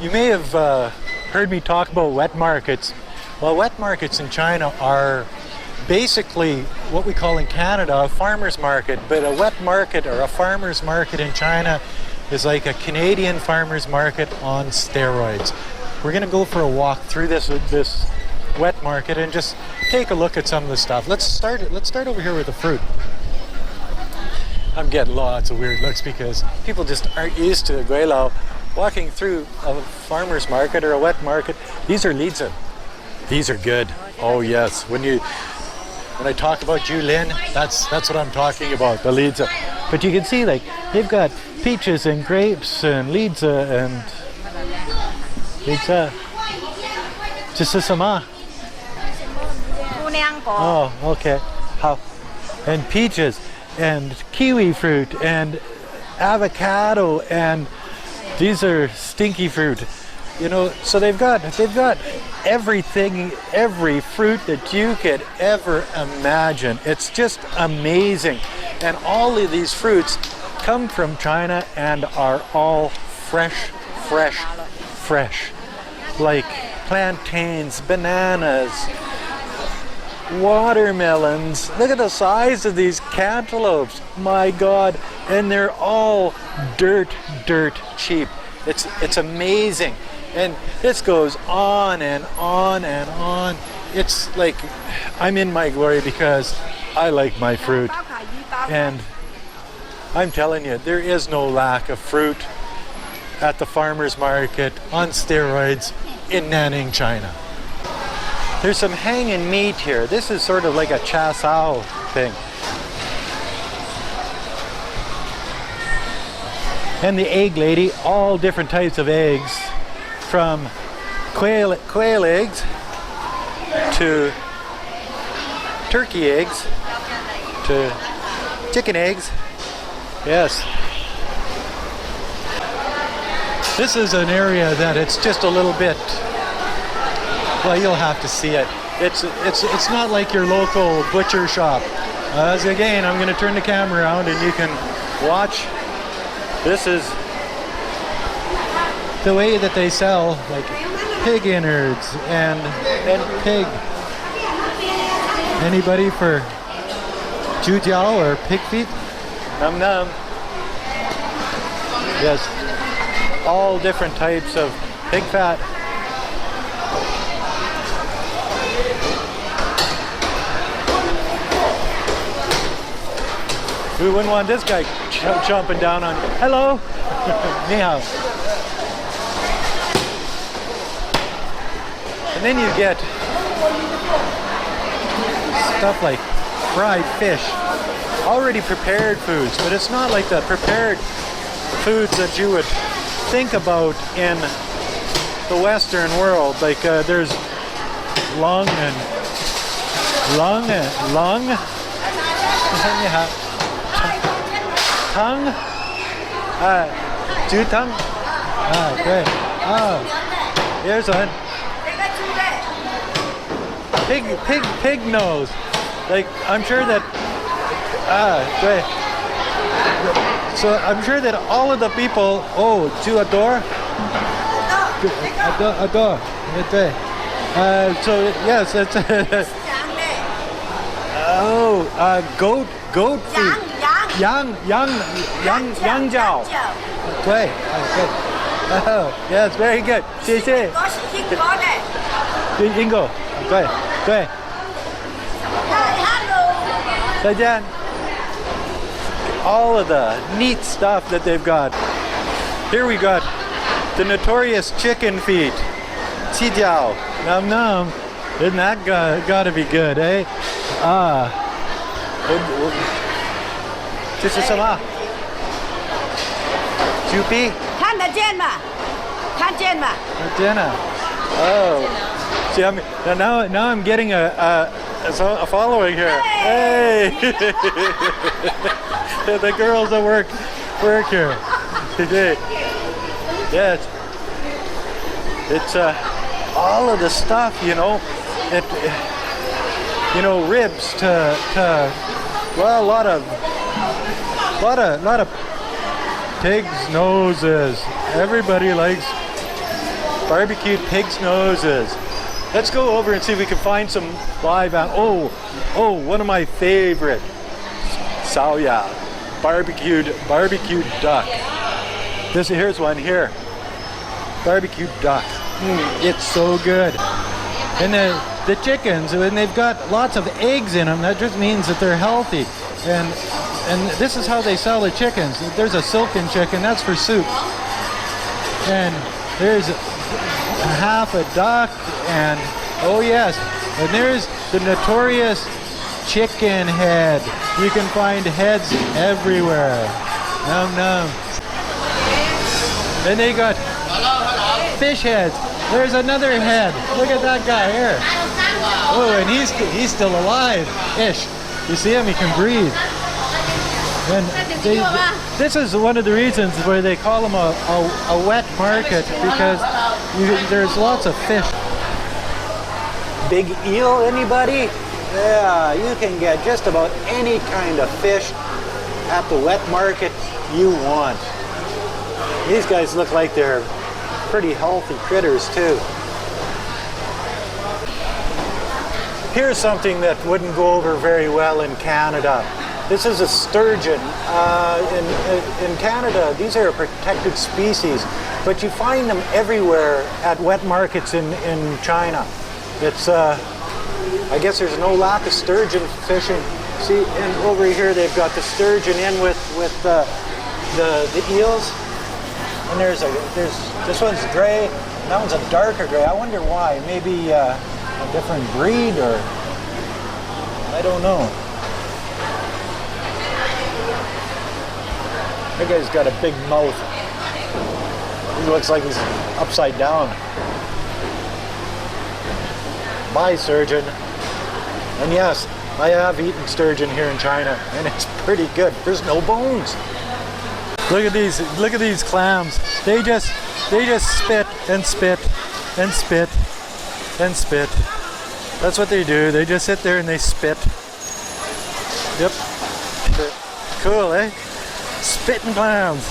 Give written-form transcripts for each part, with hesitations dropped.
You may have heard me talk about wet markets. Well, wet markets in China are basically what we call in Canada a farmer's market, but a wet market or a farmer's market in China is like a Canadian farmer's market on steroids. We're going to go for a walk through this wet market and just take a look at some of the stuff. Let's start over here with the fruit. I'm getting lots of weird looks because people just aren't used to Guilao walking through a farmer's market or a wet market. These are lidzi. These are good. Oh yes. When I talk about Julin, that's what I'm talking about, the lidzi. But you can see like they've got peaches and grapes and lidzi and lidzi. 这是什么? Oh, okay. How? And peaches and kiwi fruit and avocado and these are stinky fruit. You know, so they've got everything, every fruit that you could ever imagine. It's just amazing. And all of these fruits come from China and are all fresh. Like plantains, bananas, watermelons. Look at the size of these cantaloupes. My God. And they're all dirt cheap. It's amazing. And this goes on and on and on. It's like I'm in my glory because I like my fruit. And I'm telling you, there is no lack of fruit at the farmer's market on steroids in Nanning, China. There's some hanging meat here. This is sort of like a cha sao thing. And the egg lady, all different types of eggs, from quail eggs to turkey eggs to chicken eggs. Yes. This is an area that it's just a little bit, well, you'll have to see it. It's not like your local butcher shop. As again, I'm going to turn the camera around and you can watch. This is the way that they sell like pig innards and pig. Anybody for jujiao or pig feet? Num num. Yes. All different types of pig fat. We wouldn't want this guy jumping down on. Hello. Ni hao. And then you get stuff like fried fish, already prepared foods, but it's not like the prepared foods that you would think about in the Western world. Like there's lung. Tongue? Two tongue? Great. Oh, here's one. Pig nose. Like, I'm sure that, great. So I'm sure that all of the people, tu adore? Adore. So, yes, it's, goat feet. Yang jiao. Great. Oh, yes, very good. 谢谢. Ingo. Great. 再见. All of the neat stuff that they've got. Here we got the notorious chicken feet. Qi jiao. Num num. Isn't that gotta be good, eh? 这是什么？猪皮？看得见吗？看见吗？看见了。Oh, see, now I'm getting a following here. Hey, the girls that work here. Yes, it's all of the stuff, you know. Ribs to well, a lot of pigs' noses. Everybody likes barbecued pig's noses. Let's go over and see if we can find some live oh, one of my favorite. Saoya, barbecued duck. Here's one here. Barbecued duck. It's so good. And the chickens, when they've got lots of eggs in them, that just means that they're healthy. And this is how they sell the chickens. There's a silken chicken, that's for soup. And there's half a duck, and oh yes, and there's the notorious chicken head. You can find heads everywhere. Num num. Then they got fish heads. There's another head. Look at that guy here. Oh, and he's still alive. Ish. You see him? He can breathe. And this is one of the reasons where they call them a wet market, because there's lots of fish. Big eel, anybody? Yeah, you can get just about any kind of fish at the wet market you want. These guys look like they're pretty healthy critters too. Here's something that wouldn't go over very well in Canada. This is a sturgeon. In Canada, these are a protected species, but you find them everywhere at wet markets in China. It's, I guess there's no lack of sturgeon fishing. See, and over here they've got the sturgeon in with the eels. And there's this one's gray, and that one's a darker gray. I wonder why. Maybe a different breed, or I don't know. That guy's got a big mouth. He looks like he's upside down. Bye, sturgeon. And yes, I have eaten sturgeon here in China, and it's pretty good. There's no bones. Look at these clams. They just spit and spit and spit and spit. That's what they do. They just sit there and they spit. Yep. Cool, eh? Spitting clams.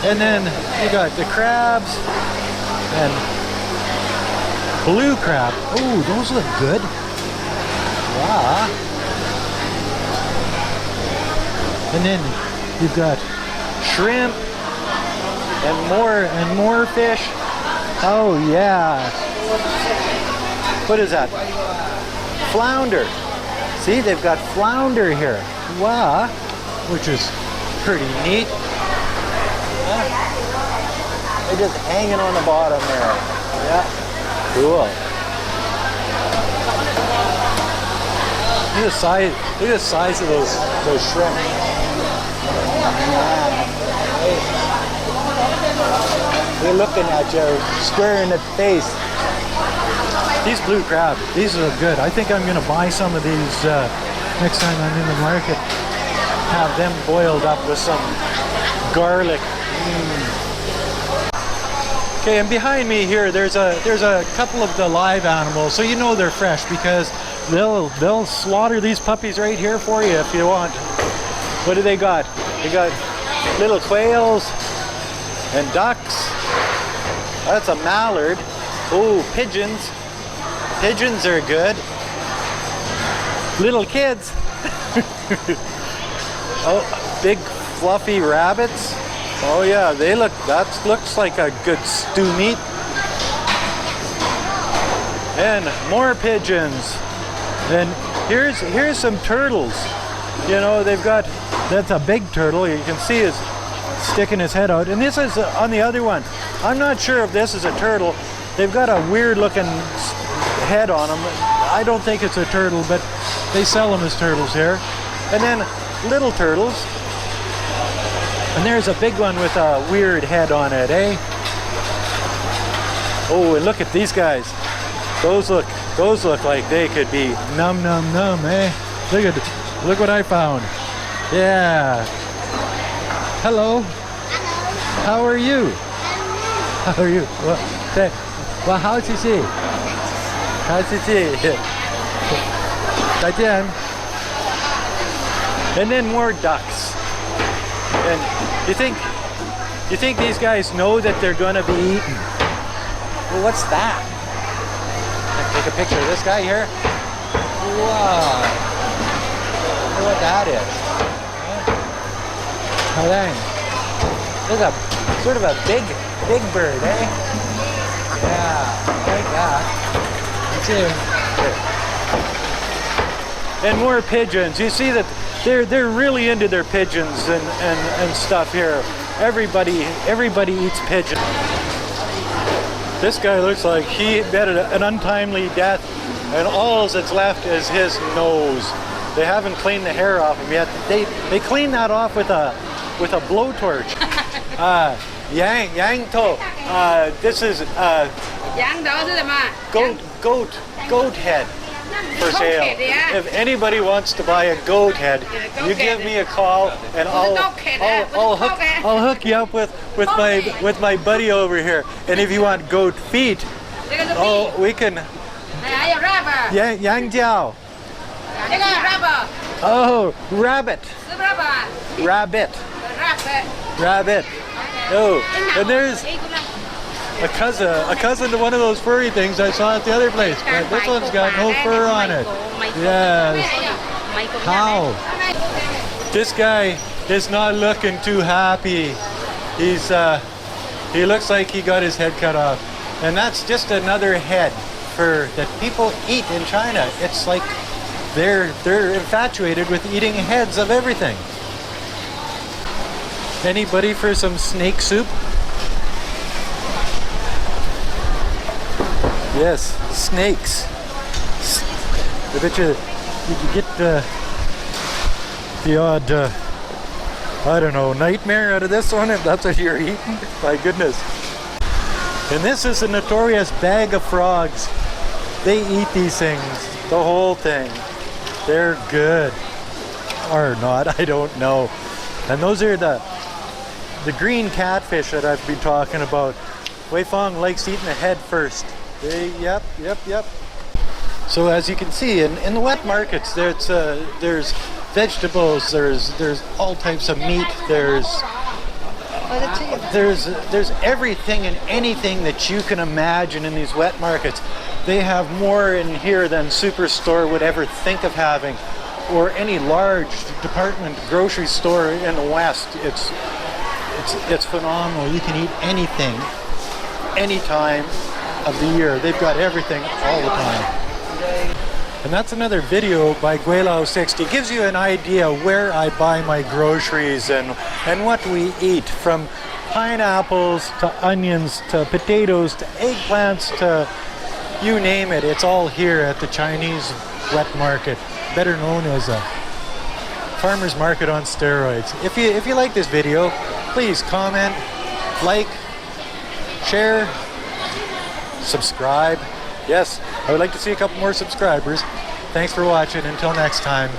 And then you got the crabs and blue crab. Oh, those look good. Wow. And then you've got shrimp and more fish. Oh yeah. What is that? Flounder. See, they've got flounder here. Wow. Which is pretty neat. They're just hanging on the bottom there. Yeah. Cool. Look at the size of those shrimp. They're looking at you, square in the face. These blue crab, these are good. I think I'm going to buy some of these next time I'm in the market. Have them boiled up with some garlic. Okay, and behind me here, there's a couple of the live animals, so you know they're fresh because they'll slaughter these puppies right here for you if you want. What do they got? They got little quails and ducks. That's a mallard. Oh, pigeons. Pigeons are good. Little kids. Oh, big fluffy rabbits. Oh yeah, that looks like a good stew meat. And more pigeons. And here's some turtles. You know, they've got, that's a big turtle. You can see is sticking his head out. And this is on the other one. I'm not sure if this is a turtle. They've got a weird looking head on them. I don't think it's a turtle, but they sell them as turtles here. And then little turtles. And there's a big one with a weird head on it, eh? Oh, and look at these guys. Those look like they could be num num num, eh? Look what I found. Yeah. Hello. How are you? How are you? Well, how to see? How to see? 再见. And then more ducks. And you think You think these guys know that they're gonna be eaten? Well, what's that? Can I take a picture of this guy here? Wow. I wonder what that is. Oh, dang. There's a sort of a big bird, eh? Yeah, I like that. Me too. And more pigeons. You see that they're really into their pigeons and stuff here. Everybody eats pigeon. This guy looks like he met an untimely death, and all that's left is his nose. They haven't cleaned the hair off him yet. They clean that off with a blowtorch. Yang to. This is goat head for sale. If anybody wants to buy a goat head, you give me a call and I'll hook you up with my buddy over here. And if you want goat feet, oh, we can. Yang jiao. Oh, rabbit. Oh, and there's a cousin to one of those furry things I saw at the other place, but this one's got no fur on it. Yes. How? This guy is not looking too happy. He looks like he got his head cut off, and that's just another head that people eat in China. It's like they're infatuated with eating heads of everything. Anybody for some snake soup? Yes, snakes. I bet you could get the odd, I don't know, nightmare out of this one if that's what you're eating. My goodness. And this is a notorious bag of frogs. They eat these things, the whole thing. They're good. Or not, I don't know. And those are the green catfish that I've been talking about. Wei Fong likes eating the head first. Yep. So as you can see, in the wet markets, there's vegetables, there's all types of meat, there's everything and anything that you can imagine in these wet markets. They have more in here than Superstore would ever think of having, or any large department grocery store in the West. It's phenomenal. You can eat anything, anytime of the year. They've got everything all the time. And that's another video by Guilao60. It gives you an idea where I buy my groceries and what we eat, from pineapples to onions to potatoes to eggplants to you name it. It's all here at the Chinese wet market, better known as a farmer's market on steroids. If you like this video, please comment, like, share, subscribe. Yes, I would like to see a couple more subscribers. Thanks for watching. Until next time.